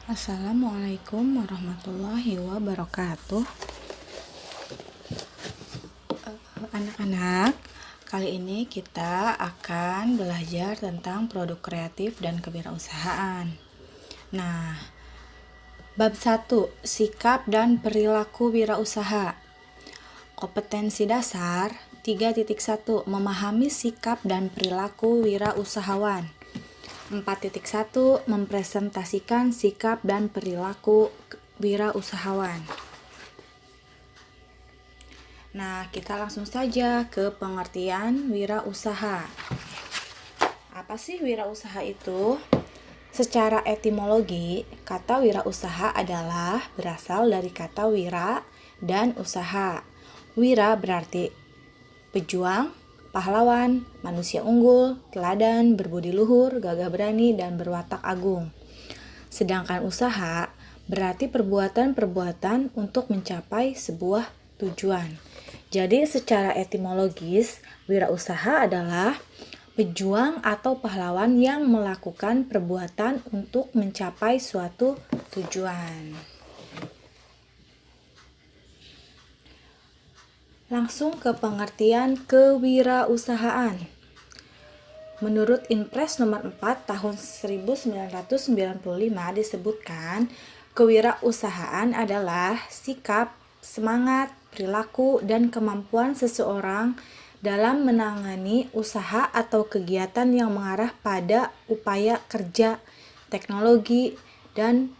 Assalamualaikum warahmatullahi wabarakatuh. Anak-anak, kali ini kita akan belajar tentang produk kreatif dan kewirausahaan. Nah, bab 1, sikap dan perilaku wirausaha. Kompetensi dasar 3.1, memahami sikap dan perilaku wirausahawan. 4.1, mempresentasikan sikap dan perilaku wirausahawan. Nah, kita langsung saja ke pengertian wirausaha. Apa sih wirausaha itu? Secara etimologi, kata wirausaha adalah berasal dari kata wira dan usaha. Wira berarti pejuang, pahlawan, manusia unggul, teladan, berbudi luhur, gagah berani, dan berwatak agung. Sedangkan usaha berarti perbuatan-perbuatan untuk mencapai sebuah tujuan. Jadi secara etimologis, wirausaha adalah pejuang atau pahlawan yang melakukan perbuatan untuk mencapai suatu tujuan. Langsung ke pengertian kewirausahaan. Menurut Inpres nomor 4 tahun 1995 disebutkan, kewirausahaan adalah sikap, semangat, perilaku, dan kemampuan seseorang dalam menangani usaha atau kegiatan yang mengarah pada upaya kerja, teknologi, dan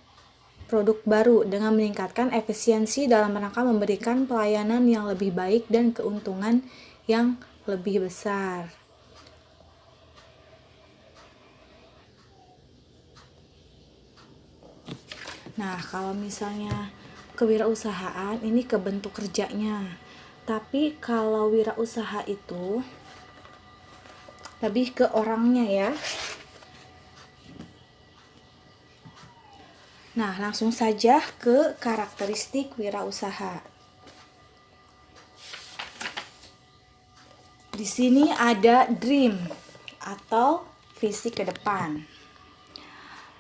produk baru dengan meningkatkan efisiensi dalam rangka memberikan pelayanan yang lebih baik dan keuntungan yang lebih besar. Nah, kalau misalnya kewirausahaan ini ke bentuk kerjanya. Tapi kalau wirausaha itu lebih ke orangnya ya. Nah, langsung saja ke karakteristik wirausaha. Di sini ada dream atau visi ke depan.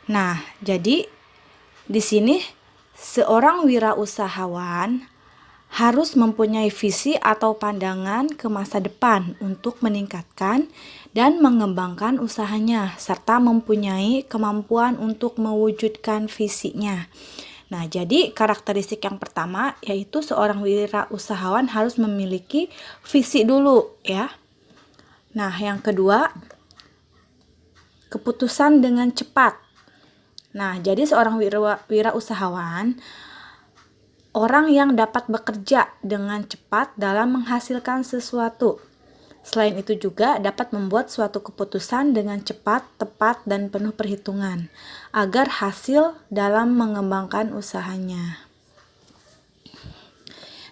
Nah, jadi di sini seorang wirausahawan harus mempunyai visi atau pandangan ke masa depan untuk meningkatkan dan mengembangkan usahanya serta mempunyai kemampuan untuk mewujudkan visinya. Nah, jadi karakteristik yang pertama yaitu seorang wirausahawan harus memiliki visi dulu ya. Nah, yang kedua, keputusan dengan cepat. Nah, jadi seorang wirausahawan orang yang dapat bekerja dengan cepat dalam menghasilkan sesuatu. Selain itu juga dapat membuat suatu keputusan dengan cepat, tepat, dan penuh perhitungan agar hasil dalam mengembangkan usahanya.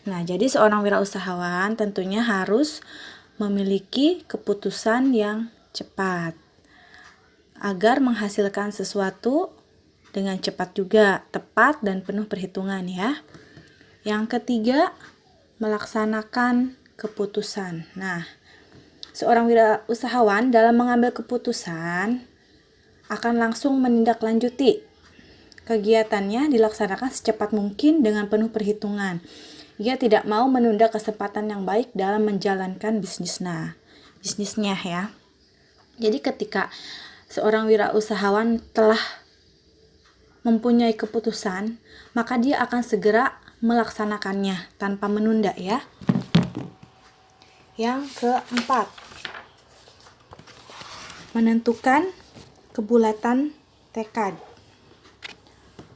Nah, jadi seorang wirausahawan tentunya harus memiliki keputusan yang cepat agar menghasilkan sesuatu dengan cepat juga, tepat, dan penuh perhitungan ya. Yang ketiga, melaksanakan keputusan. Nah, seorang wirausahawan dalam mengambil keputusan akan langsung menindaklanjuti kegiatannya dilaksanakan secepat mungkin dengan penuh perhitungan. Ia tidak mau menunda kesempatan yang baik dalam menjalankan bisnisnya ya. Jadi ketika seorang wirausahawan telah mempunyai keputusan, maka dia akan segera melaksanakannya tanpa menunda ya. Yang keempat, menentukan kebulatan tekad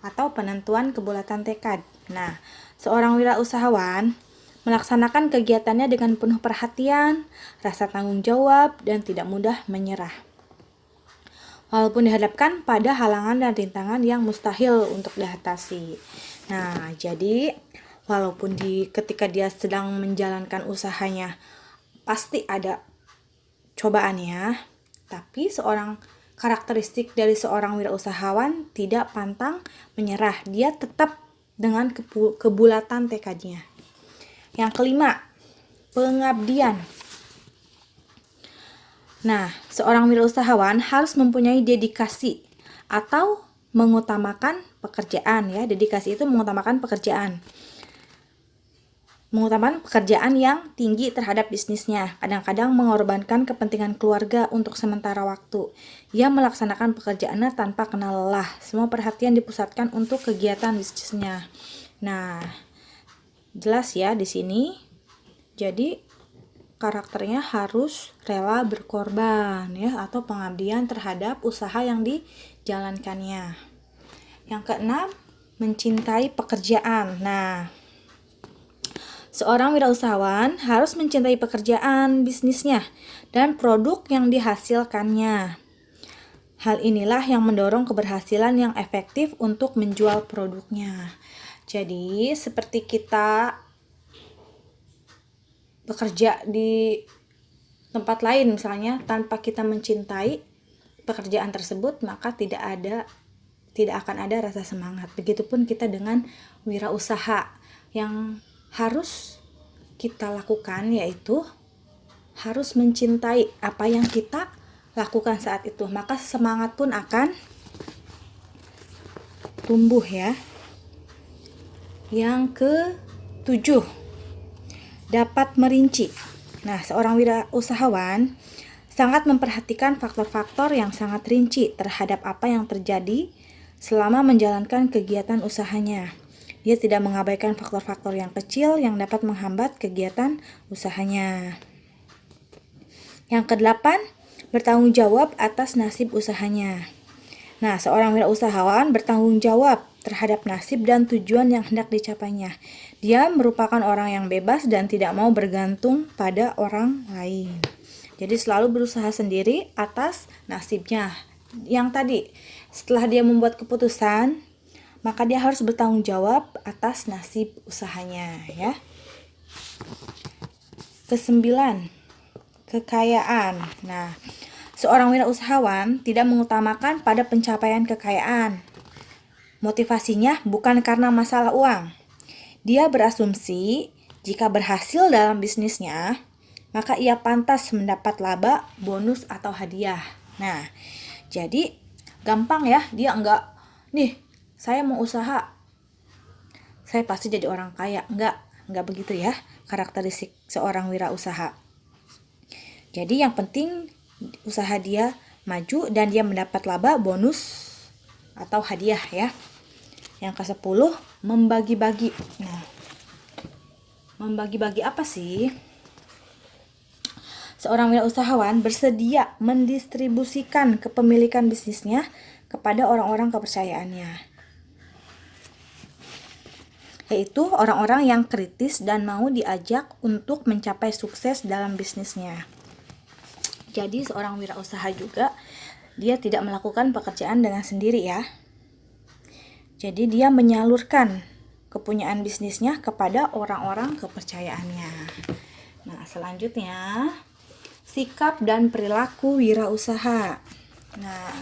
atau penentuan kebulatan tekad. Nah, seorang wirausahawan melaksanakan kegiatannya dengan penuh perhatian, rasa tanggung jawab, dan tidak mudah menyerah. Walaupun dihadapkan pada halangan dan rintangan yang mustahil untuk diatasi. Nah, jadi walaupun ketika dia sedang menjalankan usahanya pasti ada cobaannya, tapi karakteristik dari seorang wirausahawan tidak pantang menyerah. Dia tetap dengan kebulatan tekadnya. Yang kelima, pengabdian. Nah, seorang wirausahawan harus mempunyai dedikasi atau mengutamakan pekerjaan ya. Dedikasi itu mengutamakan pekerjaan. Mengutamakan pekerjaan yang tinggi terhadap bisnisnya. Kadang-kadang mengorbankan kepentingan keluarga untuk sementara waktu. Ia melaksanakan pekerjaannya tanpa kenal lelah. Semua perhatian dipusatkan untuk kegiatan bisnisnya. Nah, jelas ya di sini. Jadi karakternya harus rela berkorban ya, atau pengabdian terhadap usaha yang dijalankannya. Yang keenam, mencintai pekerjaan. Nah, seorang wirausahawan harus mencintai pekerjaan bisnisnya dan produk yang dihasilkannya. Hal inilah yang mendorong keberhasilan yang efektif untuk menjual produknya. Jadi, seperti kita bekerja di tempat lain misalnya, tanpa kita mencintai pekerjaan tersebut, maka tidak akan ada rasa semangat. Begitupun kita dengan wirausaha. Yang harus kita lakukan yaitu harus mencintai apa yang kita lakukan saat itu, maka semangat pun akan tumbuh ya. Yang ke-7, dapat merinci. Nah, seorang wirausahawan sangat memperhatikan faktor-faktor yang sangat rinci terhadap apa yang terjadi selama menjalankan kegiatan usahanya. Dia tidak mengabaikan faktor-faktor yang kecil yang dapat menghambat kegiatan usahanya. Yang ke-8, bertanggung jawab atas nasib usahanya. Nah, seorang wirausahawan bertanggung jawab terhadap nasib dan tujuan yang hendak dicapainya. Dia merupakan orang yang bebas dan tidak mau bergantung pada orang lain. Jadi selalu berusaha sendiri atas nasibnya. Yang tadi, setelah dia membuat keputusan, maka dia harus bertanggung jawab atas nasib usahanya ya. Ke-9, kekayaan. Nah, seorang wirausahawan tidak mengutamakan pada pencapaian kekayaan. Motivasinya bukan karena masalah uang. Dia berasumsi jika berhasil dalam bisnisnya, maka ia pantas mendapat laba, bonus, atau hadiah. Nah, jadi gampang ya, dia enggak, nih saya mau usaha, saya pasti jadi orang kaya. Enggak begitu ya karakteristik seorang wirausaha. Jadi yang penting usaha dia maju dan dia mendapat laba, bonus, atau hadiah ya. Yang ke-10, membagi-bagi. Nah, membagi-bagi apa sih? Seorang wirausahawan bersedia mendistribusikan kepemilikan bisnisnya kepada orang-orang kepercayaannya, yaitu orang-orang yang kritis dan mau diajak untuk mencapai sukses dalam bisnisnya. Jadi seorang wirausaha juga dia tidak melakukan pekerjaan dengan sendiri ya. Jadi dia menyalurkan kepunyaan bisnisnya kepada orang-orang kepercayaannya. Nah, selanjutnya sikap dan perilaku wirausaha. Nah,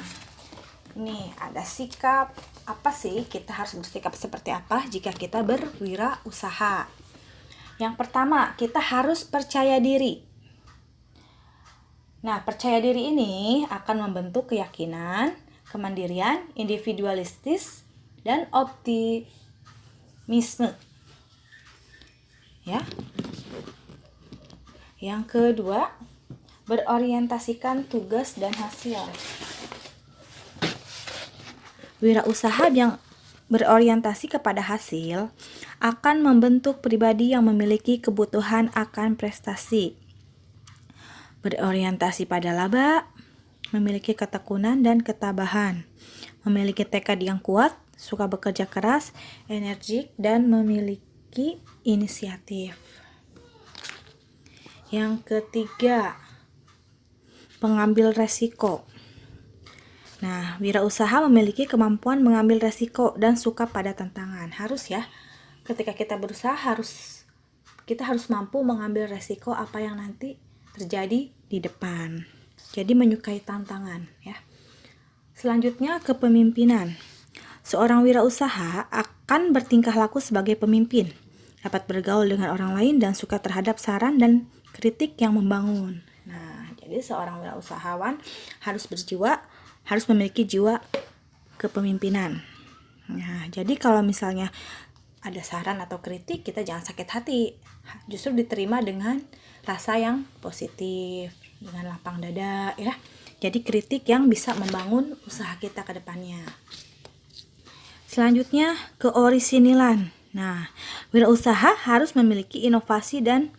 ini ada sikap. Apa sih kita harus bersikap seperti apa jika kita berwirausaha? Yang pertama, kita harus percaya diri. Nah, percaya diri ini akan membentuk keyakinan, kemandirian, individualistis, dan optimisme. Ya. Yang kedua, berorientasikan tugas dan hasil. Wirausaha yang berorientasi kepada hasil akan membentuk pribadi yang memiliki kebutuhan akan prestasi. Berorientasi pada laba, memiliki ketekunan dan ketabahan, memiliki tekad yang kuat, suka bekerja keras, energik, dan memiliki inisiatif. Yang ketiga, pengambil resiko. Nah, wirausaha memiliki kemampuan mengambil resiko dan suka pada tantangan. Harus ya, ketika kita berusaha kita harus mampu mengambil resiko apa yang nanti terjadi di depan. Jadi menyukai tantangan ya. Selanjutnya, kepemimpinan. Seorang wirausaha akan bertingkah laku sebagai pemimpin, dapat bergaul dengan orang lain dan suka terhadap saran dan kritik yang membangun. Nah, jadi seorang wirausahawan harus memiliki jiwa kepemimpinan. Nah, jadi kalau misalnya ada saran atau kritik, kita jangan sakit hati. Justru diterima dengan rasa yang positif, dengan lapang dada ya. Jadi kritik yang bisa membangun usaha kita ke depannya. Selanjutnya, keorisinilan. Nah, wirausaha harus memiliki inovasi dan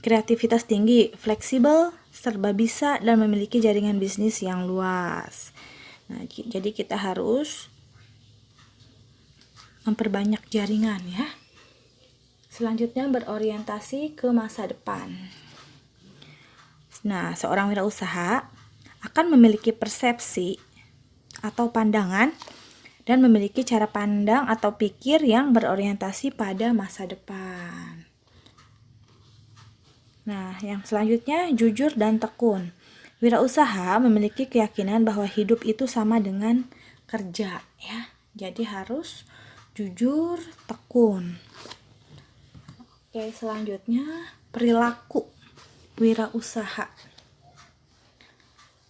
kreativitas tinggi, fleksibel, serba bisa, dan memiliki jaringan bisnis yang luas. Nah, jadi kita harus memperbanyak jaringan ya. Selanjutnya, berorientasi ke masa depan. Nah, seorang wirausaha akan memiliki persepsi atau pandangan dan memiliki cara pandang atau pikir yang berorientasi pada masa depan. Nah, yang selanjutnya, jujur dan tekun. Wirausaha memiliki keyakinan bahwa hidup itu sama dengan kerja ya. Jadi harus jujur, tekun. Oke, selanjutnya perilaku wirausaha.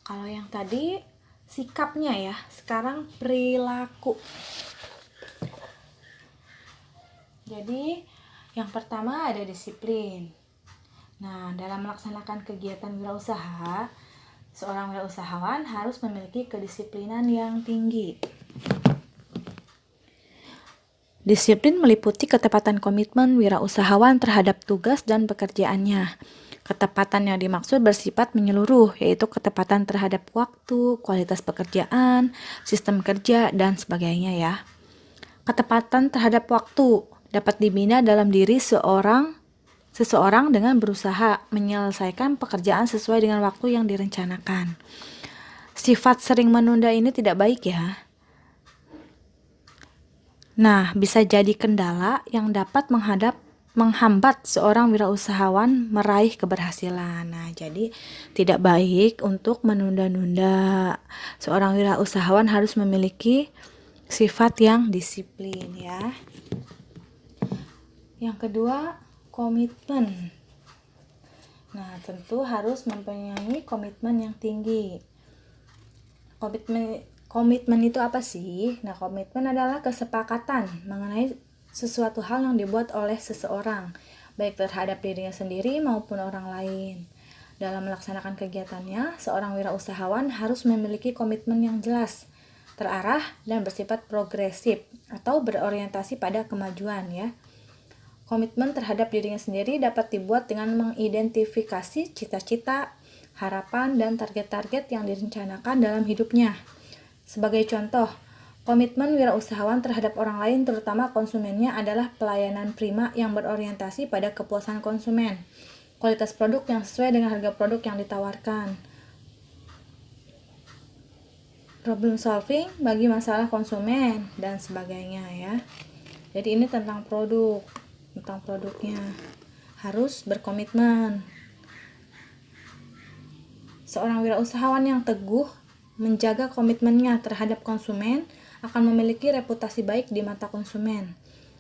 Kalau yang tadi sikapnya ya, sekarang perilaku. Jadi yang pertama ada disiplin. Nah, dalam melaksanakan kegiatan wirausaha, seorang wirausahawan harus memiliki kedisiplinan yang tinggi. Disiplin meliputi ketepatan komitmen wirausahawan terhadap tugas dan pekerjaannya. Ketepatan yang dimaksud bersifat menyeluruh, yaitu ketepatan terhadap waktu, kualitas pekerjaan, sistem kerja, dan sebagainya ya. Ketepatan terhadap waktu dapat dibina dalam diri seseorang dengan berusaha menyelesaikan pekerjaan sesuai dengan waktu yang direncanakan. Sifat sering menunda ini tidak baik ya. Nah, bisa jadi kendala yang dapat menghambat seorang wirausahawan meraih keberhasilan. Nah, jadi tidak baik untuk menunda-nunda. Seorang wirausahawan harus memiliki sifat yang disiplin ya. Yang kedua, komitmen. Nah, tentu harus mempunyai komitmen yang tinggi. Komitmen itu apa sih? Nah, komitmen adalah kesepakatan mengenai sesuatu hal yang dibuat oleh seseorang, baik terhadap dirinya sendiri maupun orang lain. Dalam melaksanakan kegiatannya, seorang wirausahawan harus memiliki komitmen yang jelas, terarah, dan bersifat progresif atau berorientasi pada kemajuan ya. Komitmen terhadap dirinya sendiri dapat dibuat dengan mengidentifikasi cita-cita, harapan, dan target-target yang direncanakan dalam hidupnya. Sebagai contoh, komitmen wirausahawan terhadap orang lain, terutama konsumennya, adalah pelayanan prima yang berorientasi pada kepuasan konsumen, kualitas produk yang sesuai dengan harga produk yang ditawarkan, problem solving bagi masalah konsumen, dan sebagainya ya. Jadi ini tentang produknya harus berkomitmen. Seorang wirausahawan yang teguh menjaga komitmennya terhadap konsumen akan memiliki reputasi baik di mata konsumen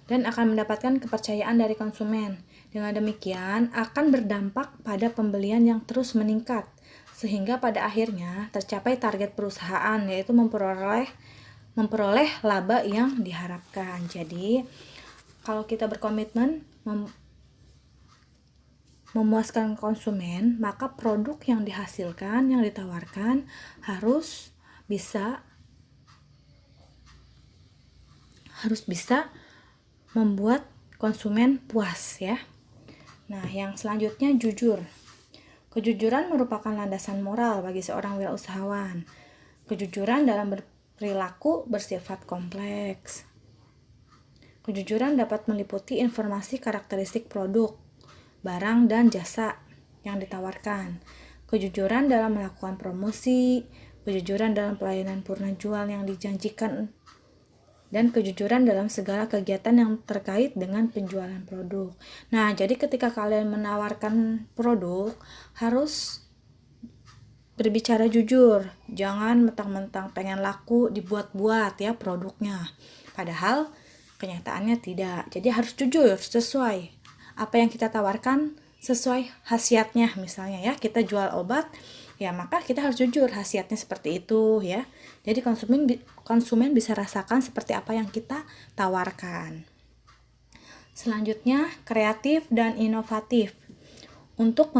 dan akan mendapatkan kepercayaan dari konsumen. Dengan demikian akan berdampak pada pembelian yang terus meningkat sehingga pada akhirnya tercapai target perusahaan, yaitu memperoleh laba yang diharapkan. Jadi kalau kita berkomitmen memuaskan konsumen, maka produk yang dihasilkan, yang ditawarkan harus bisa membuat konsumen puas ya. Nah, yang selanjutnya jujur. Kejujuran merupakan landasan moral bagi seorang wirausahawan. Kejujuran dalam berperilaku bersifat kompleks. Kejujuran dapat meliputi informasi karakteristik produk, barang, dan jasa yang ditawarkan. Kejujuran dalam melakukan promosi, kejujuran dalam pelayanan purna jual yang dijanjikan, dan kejujuran dalam segala kegiatan yang terkait dengan penjualan produk. Nah, jadi ketika kalian menawarkan produk, harus berbicara jujur. Jangan mentang-mentang pengen laku dibuat-buat ya produknya. Padahal kenyataannya tidak. Jadi harus jujur sesuai apa yang kita tawarkan, sesuai khasiatnya. Misalnya ya, kita jual obat ya maka kita harus jujur khasiatnya seperti itu ya. Jadi konsumen bisa rasakan seperti apa yang kita tawarkan. Selanjutnya, kreatif dan inovatif. Untuk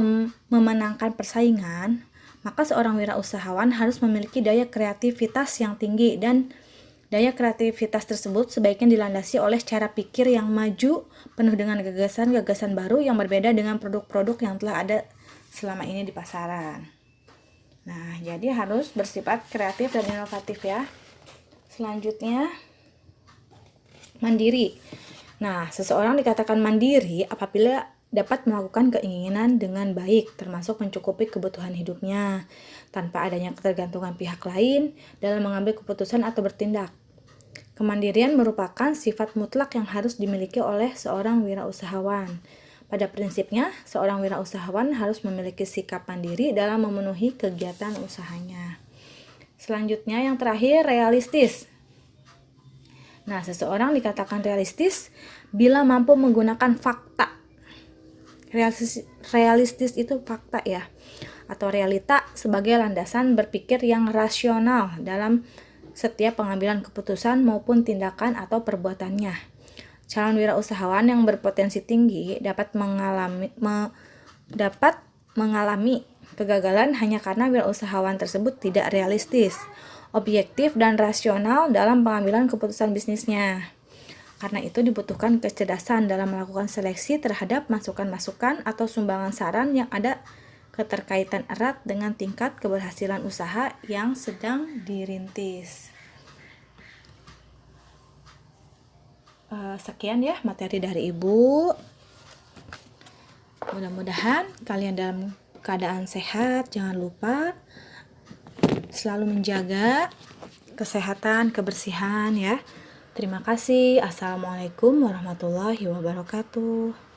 memenangkan persaingan, maka seorang wirausahawan harus memiliki daya kreativitas yang tinggi, dan daya kreativitas tersebut sebaiknya dilandasi oleh cara pikir yang maju, penuh dengan gagasan-gagasan baru yang berbeda dengan produk-produk yang telah ada selama ini di pasaran. Nah, jadi harus bersifat kreatif dan inovatif ya. Selanjutnya, mandiri. Nah, seseorang dikatakan mandiri apabila dapat melakukan keinginan dengan baik, termasuk mencukupi kebutuhan hidupnya, tanpa adanya ketergantungan pihak lain dalam mengambil keputusan atau bertindak. Kemandirian merupakan sifat mutlak yang harus dimiliki oleh seorang wirausahawan. Pada prinsipnya, seorang wirausahawan harus memiliki sikap mandiri dalam memenuhi kegiatan usahanya. Selanjutnya, yang terakhir, realistis. Nah, seseorang dikatakan realistis bila mampu menggunakan fakta. Realistis itu fakta ya, atau realita sebagai landasan berpikir yang rasional dalam setiap pengambilan keputusan maupun tindakan atau perbuatannya. Calon wirausahawan yang berpotensi tinggi dapat mengalami kegagalan hanya karena wirausahawan tersebut tidak realistis, objektif, dan rasional dalam pengambilan keputusan bisnisnya. Karena itu dibutuhkan kecerdasan dalam melakukan seleksi terhadap masukan-masukan atau sumbangan saran yang ada keterkaitan erat dengan tingkat keberhasilan usaha yang sedang dirintis. Sekian ya materi dari Ibu. Mudah-mudahan kalian dalam keadaan sehat. Jangan lupa selalu menjaga kesehatan, kebersihan ya. Terima kasih. Assalamualaikum warahmatullahi wabarakatuh.